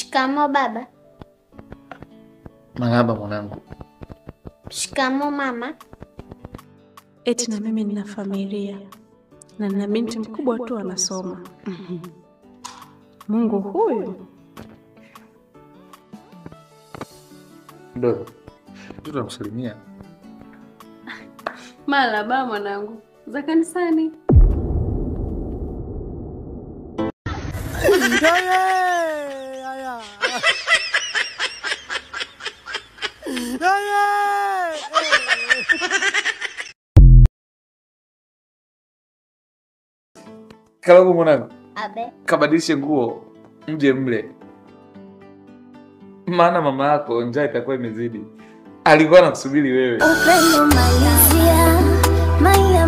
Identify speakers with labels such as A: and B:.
A: Shikamoo baba.
B: Marahaba mwanangu.
A: Shikamoo mama.
C: Eti na mimi nina familia na nina binti mkubwa tu anasoma. Mungu huyu.
B: Ndio. Tunakusalimia.
C: Malaba mwanangu. Za kanisani.
D: Haya.
B: Kalamu mwanangu.
A: Abe.
B: Kabadilishe nguo mje mle. Maana mama yako njaa itakuwa imezidi. Alikuwa anakusubiri wewe.
A: Upendo malizia, my